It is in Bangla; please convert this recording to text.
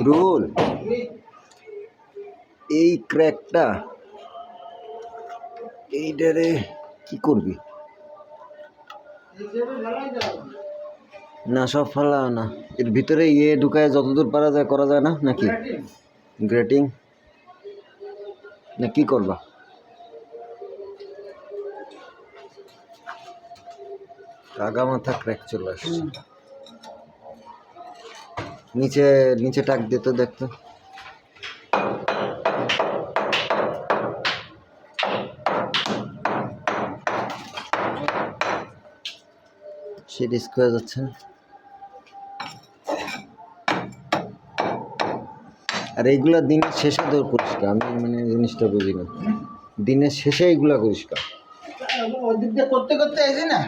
রুল এই ক্র্যাকটা এইটারে কি করবি? না সব ফালা না, এর ভিতরে ঢুকায় যতদূর পারা যায় করা যায় না নাকি? গ্রেটিং না কি করবা? আগা মাথা ক্র্যাক চলে আসছে। নিচে নিচে টাক দিত দেখতো। সে রিস্ক হয়ে যাচ্ছে। আর এইগুলা দিনের শেষে তোর পরিষ্কার, আমি মানে জিনিসটা বুঝি না, দিনের শেষে এইগুলা পরিষ্কার করতে করতে এসে না